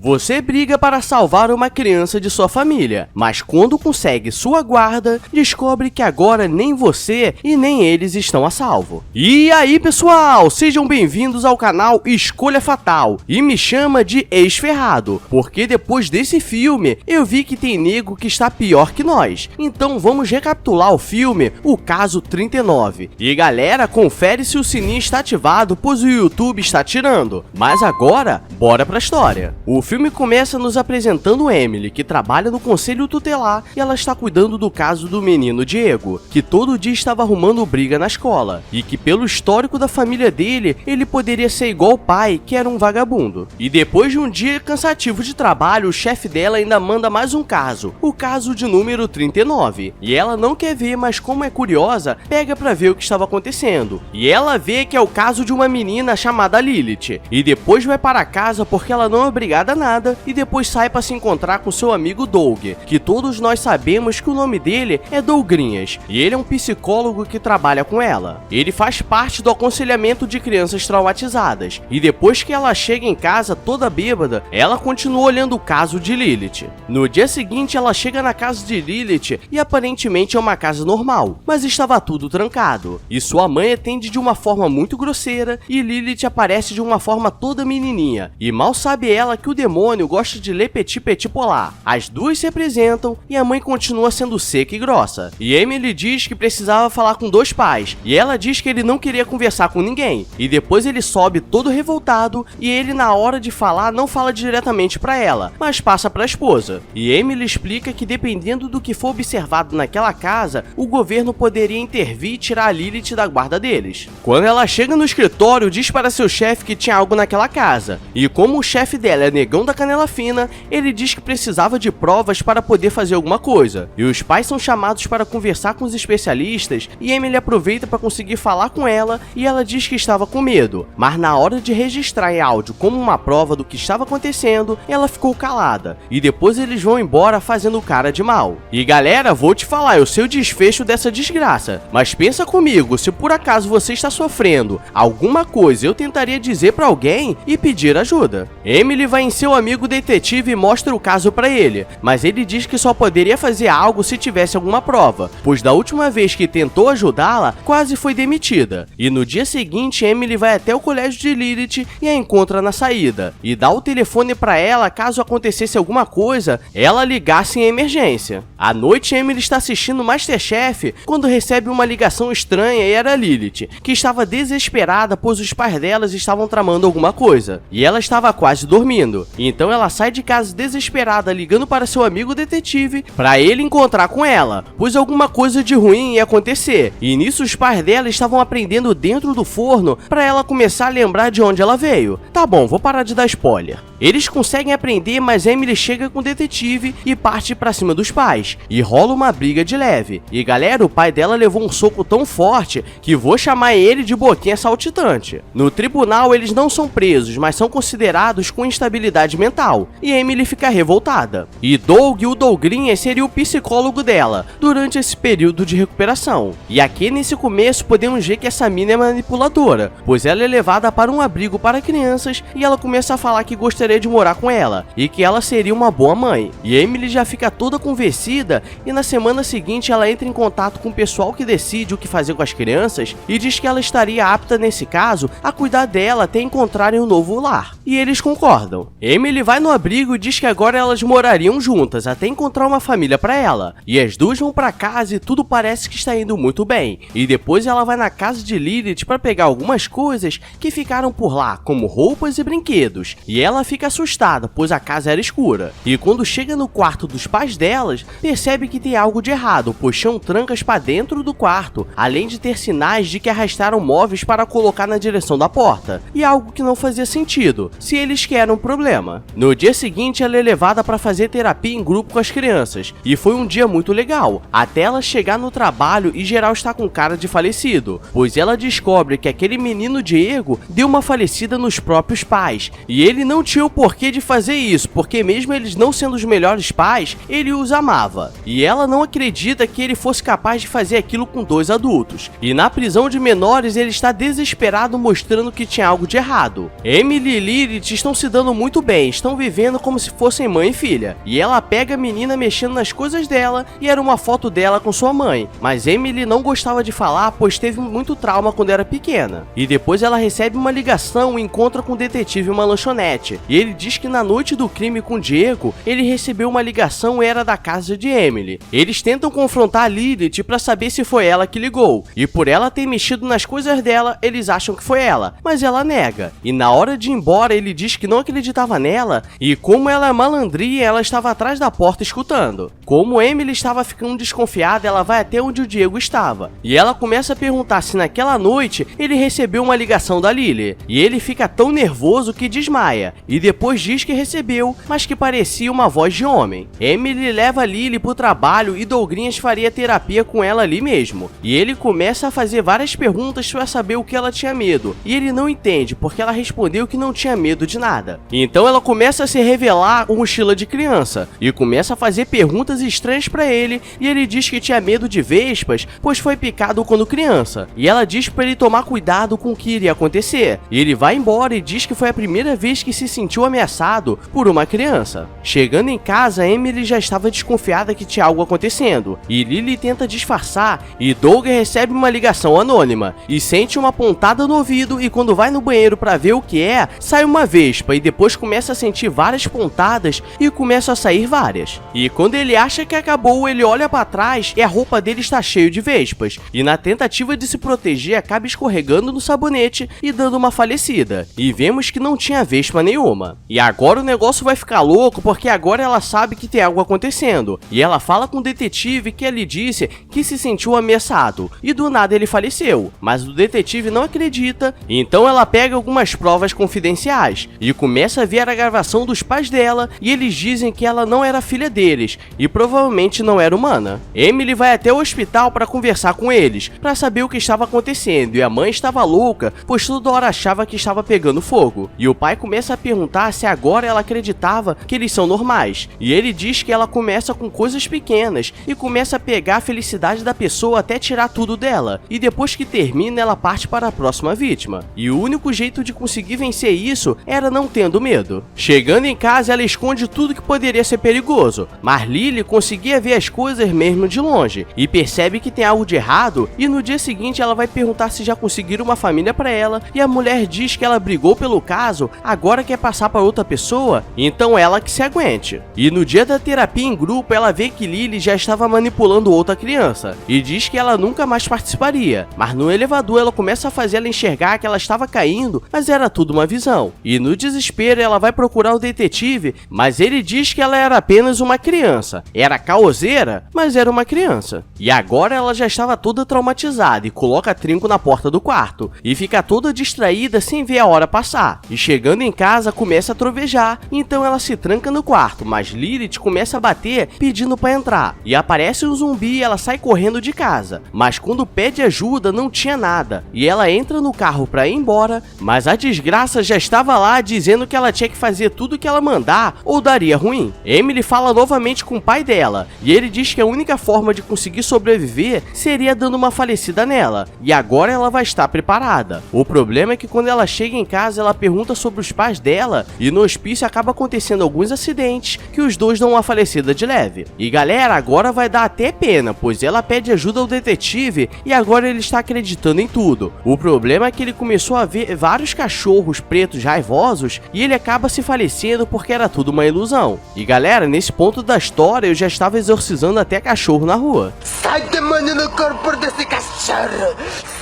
Você briga para salvar uma criança de sua família, mas quando consegue sua guarda, descobre que agora nem você e nem eles estão a salvo. E aí pessoal, sejam bem-vindos ao canal Escolha Fatal, e me chama de ex-ferrado, porque depois desse filme eu vi que tem nego que está pior que nós. Então vamos recapitular o filme, o caso 39. E galera, confere se o sininho está ativado, pois o YouTube está tirando. Mas agora, bora pra história. O filme começa nos apresentando Emily, que trabalha no conselho tutelar, e ela está cuidando do caso do menino Diego, que todo dia estava arrumando briga na escola, e que pelo histórico da família dele, ele poderia ser igual o pai, que era um vagabundo. E depois de um dia cansativo de trabalho, o chefe dela ainda manda mais um caso, o caso de número 39. E ela não quer ver, mas como é curiosa, pega pra ver o que estava acontecendo. E ela vê que é o caso de uma menina chamada Lilith, e depois vai para casa porque ela não é obrigada a nada, e depois sai para se encontrar com seu amigo Doug, que todos nós sabemos que o nome dele é Dougrinhas, e ele é um psicólogo que trabalha com ela. Ele faz parte do aconselhamento de crianças traumatizadas, e depois que ela chega em casa toda bêbada, ela continua olhando o caso de Lilith. No dia seguinte, ela chega na casa de Lilith e aparentemente é uma casa normal, mas estava tudo trancado, e sua mãe atende de uma forma muito grosseira, e Lilith aparece de uma forma toda menininha, e mal sabe ela que o demônio gosta de ler petit petit polar. As duas se apresentam e a mãe continua sendo seca e grossa, e Emily diz que precisava falar com dois pais, e ela diz que ele não queria conversar com ninguém, e depois ele sobe todo revoltado, e ele na hora de falar não fala diretamente pra ela, mas passa pra esposa, e Emily explica que dependendo do que for observado naquela casa, o governo poderia intervir e tirar a Lilith da guarda deles. Quando ela chega no escritório, diz para seu chefe que tinha algo naquela casa, e como o chefe dela é negão da canela fina, ele diz que precisava de provas para poder fazer alguma coisa, e os pais são chamados para conversar com os especialistas, e Emily aproveita para conseguir falar com ela, e ela diz que estava com medo, mas na hora de registrar em áudio como uma prova do que estava acontecendo, ela ficou calada, e depois eles vão embora fazendo cara de mal. E galera, vou te falar, eu sei o desfecho dessa desgraça, mas pensa comigo, se por acaso você está sofrendo alguma coisa, eu tentaria dizer para alguém e pedir ajuda. Emily vai em seu amigo detetive e mostra o caso para ele, mas ele diz que só poderia fazer algo se tivesse alguma prova, pois da última vez que tentou ajudá-la, quase foi demitida. E no dia seguinte, Emily vai até o colégio de Lilith e a encontra na saída, e dá o telefone para ela caso acontecesse alguma coisa, ela ligasse em emergência. À noite, Emily está assistindo MasterChef quando recebe uma ligação estranha, e era Lilith, que estava desesperada pois os pais delas estavam tramando alguma coisa, e ela estava quase dormindo. Então ela sai de casa desesperada ligando para seu amigo detetive para ele encontrar com ela, pois alguma coisa de ruim ia acontecer, e nisso os pais dela estavam aprendendo dentro do forno para ela começar a lembrar de onde ela veio. Tá bom, vou parar de dar spoiler. Eles conseguem aprender, mas Emily chega com o detetive e parte pra cima dos pais, e rola uma briga de leve. E galera, o pai dela levou um soco tão forte que vou chamar ele de boquinha saltitante. No tribunal eles não são presos, mas são considerados com instabilidade mental, e Emily fica revoltada. E Doug, o Dougrinhas, seria o psicólogo dela durante esse período de recuperação. E aqui nesse começo podemos ver que essa mina é manipuladora, pois ela é levada para um abrigo para crianças e ela começa a falar que gostaria de morar com ela e que ela seria uma boa mãe. E Emily já fica toda convencida, e na semana seguinte ela entra em contato com o pessoal que decide o que fazer com as crianças e diz que ela estaria apta nesse caso a cuidar dela até encontrarem um novo lar. E eles concordam. Emily vai no abrigo e diz que agora elas morariam juntas até encontrar uma família para ela. E as duas vão para casa e tudo parece que está indo muito bem. E depois ela vai na casa de Lilith para pegar algumas coisas que ficaram por lá, como roupas e brinquedos. E ela fica assustada, pois a casa era escura. E quando chega no quarto dos pais delas, percebe que tem algo de errado, pois tinham trancas para dentro do quarto, além de ter sinais de que arrastaram móveis para colocar na direção da porta. E algo que não fazia sentido, se eles que eram um problema. No dia seguinte, ela é levada para fazer terapia em grupo com as crianças, e foi um dia muito legal, até ela chegar no trabalho e geral está com cara de falecido, pois ela descobre que aquele menino Diego deu uma falecida nos próprios pais, e ele não tinha o porquê de fazer isso, porque mesmo eles não sendo os melhores pais, ele os amava. E ela não acredita que ele fosse capaz de fazer aquilo com dois adultos. E na prisão de menores, ele está desesperado mostrando que tinha algo de errado. Emily e Lilith estão se dando muito bem, bem, estão vivendo como se fossem mãe e filha. E ela pega a menina mexendo nas coisas dela e era uma foto dela com sua mãe. Mas Emily não gostava de falar, pois teve muito trauma quando era pequena. E depois ela recebe uma ligação e encontra com o detetive em uma lanchonete. E ele diz que na noite do crime com Diego, ele recebeu uma ligação e era da casa de Emily. Eles tentam confrontar Lilith para saber se foi ela que ligou. E por ela ter mexido nas coisas dela, eles acham que foi ela. Mas ela nega. E na hora de ir embora, ele diz que não acreditava nela. E como ela é malandrinha, ela estava atrás da porta escutando. Como Emily estava ficando desconfiada, ela vai até onde o Diego estava. E ela começa a perguntar se naquela noite ele recebeu uma ligação da Lily. E ele fica tão nervoso que desmaia. E depois diz que recebeu, mas que parecia uma voz de homem. Emily leva Lily pro trabalho e Douglas faria terapia com ela ali mesmo. E ele começa a fazer várias perguntas para saber o que ela tinha medo. E ele não entende, porque ela respondeu que não tinha medo de nada. Então ela começa a se revelar com mochila de criança. E começa a fazer perguntas estranhas para ele. E ele diz que tinha medo de vespas, pois foi picado quando criança. E ela diz para ele tomar cuidado com o que iria acontecer. E ele vai embora e diz que foi a primeira vez que se sentiu ameaçado por uma criança. Chegando em casa, Emily já estava desconfiada que tinha algo acontecendo. E Lily tenta disfarçar e Doug recebe uma ligação anônima. E sente uma pontada no ouvido e quando vai no banheiro para ver o que é, sai uma vespa e depois começa a sentir várias pontadas e começa a sair várias. E quando ele acha que acabou, ele olha para trás e a roupa dele está cheia de vespas. E na tentativa de se proteger, acaba escorregando no sabonete e dando uma falecida. E vemos que não tinha vespa nenhuma. E agora o negócio vai ficar louco porque agora ela sabe que tem algo acontecendo. E ela fala com o detetive que ele disse que se sentiu ameaçado. E do nada ele faleceu. Mas o detetive não acredita. Então ela pega algumas provas confidenciais. E começa a ver a gravação dos pais dela. E eles dizem que ela não era filha deles. E provavelmente não era humana. Emily vai até o hospital para conversar com eles. Para saber o que estava acontecendo. E a mãe estava louca, pois toda hora achava que estava pegando fogo. E o pai começa a perguntar se agora ela acreditava que eles são normais. E ele diz que ela começa com coisas pequenas e começa a pegar a felicidade da pessoa até tirar tudo dela. E depois que termina, ela parte para a próxima vítima. E o único jeito de conseguir vencer isso era não tendo medo. Chegando em casa, ela esconde tudo que poderia ser perigoso. Mas Lily conseguia ver as coisas mesmo de longe. E percebe que tem algo de errado. E no dia seguinte ela vai perguntar se já conseguiram uma família para ela. E a mulher diz que ela brigou pelo caso, agora quer passar para outra pessoa, então ela que se aguente. E no dia da terapia em grupo, ela vê que Lily já estava manipulando outra criança. E diz que ela nunca mais participaria. Mas no elevador ela começa a fazer ela enxergar que ela estava caindo, mas era tudo uma visão. E no desespero ela vai procurar o detetive, mas ele diz que ela era apenas uma criança. Era caoseira, mas era uma criança. E agora ela já estava toda traumatizada e coloca trinco na porta do quarto. E fica toda distraída sem ver a hora passar. E chegando em casa começa a trovejar, então ela se tranca no quarto, mas Lilith começa a bater pedindo para entrar. E aparece um zumbi e ela sai correndo de casa. Mas quando pede ajuda não tinha nada. E ela entra no carro para ir embora, mas a desgraça já estava lá dizendo que ela tinha que fazer tudo que ela mandar ou daria ruim. Emily fala novamente com o pai dela, e ele diz que a única forma de conseguir sobreviver seria dando uma falecida nela. E agora ela vai estar preparada. O problema é que quando ela chega em casa, ela pergunta sobre os pais dela, e no hospício acaba acontecendo alguns acidentes que os dois dão uma falecida de leve. E galera, agora vai dar até pena, pois ela pede ajuda ao detetive e agora ele está acreditando em tudo. O problema é que ele começou a ver vários cachorros pretos raivosos e ele acaba se falecendo porque era tudo uma ilusão. E galera, nesse ponto da história eu já estava exorcizando até cachorro na rua. Sai, demônio, no corpo desse cachorro!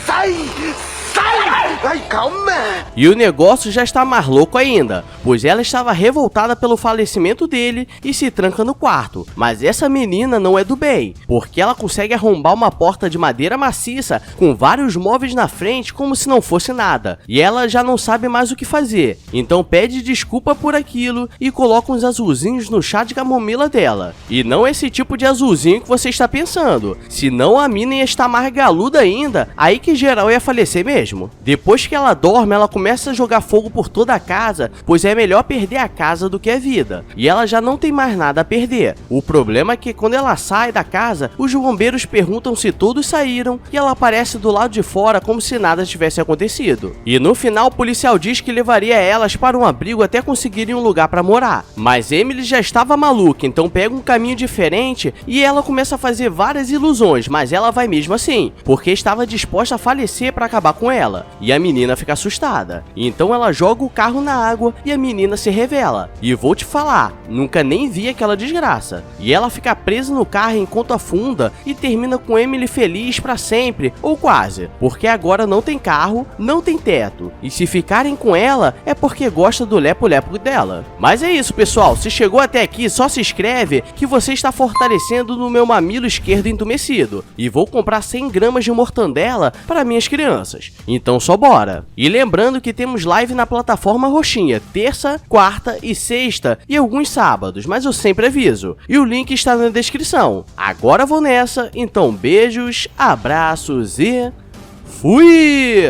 Sai! Sai! Ai, calma! E o negócio já está mais louco ainda, pois ela estava revoltada pelo falecimento dele e se tranca no quarto. Mas essa menina não é do bem, porque ela consegue arrombar uma porta de madeira maciça com vários móveis na frente como se não fosse nada. E ela já não sabe mais o que fazer, então pede desculpa por aquilo e coloca uns azulzinhos no chá de camomila dela. E não esse tipo de azulzinho que você está pensando, senão a mina ia estar mais galuda ainda, aí que geral ia falecer mesmo. Depois que ela dorme, ela começa a jogar fogo por toda a casa, pois é melhor perder a casa do que a vida. E ela já não tem mais nada a perder. O problema é que quando ela sai da casa, os bombeiros perguntam se todos saíram e ela aparece do lado de fora como se nada tivesse acontecido. E no final o policial diz que levaria elas para um abrigo até conseguirem um lugar para morar. Mas Emily já estava maluca, então pega um caminho diferente e ela começa a fazer várias ilusões, mas ela vai mesmo assim, porque estava disposta a falecer para acabar com ela. E a menina fica assustada. Então ela joga o carro na água e a menina se revela. E vou te falar, nunca nem vi aquela desgraça. E ela fica presa no carro enquanto afunda e termina com Emily feliz para sempre, ou quase, porque agora não tem carro, não tem teto. E se ficarem com ela é porque gosta do lepo-lepo dela. Mas é isso, pessoal, se chegou até aqui, só se inscreve que você está fortalecendo no meu mamilo esquerdo entumecido. E vou comprar 100 gramas de mortandela para minhas crianças. Então só bora! E lembrando que temos live na plataforma roxinha, terça, quarta e sexta e alguns sábados, mas eu sempre aviso. E o link está na descrição. Agora vou nessa, então beijos, abraços e... fui!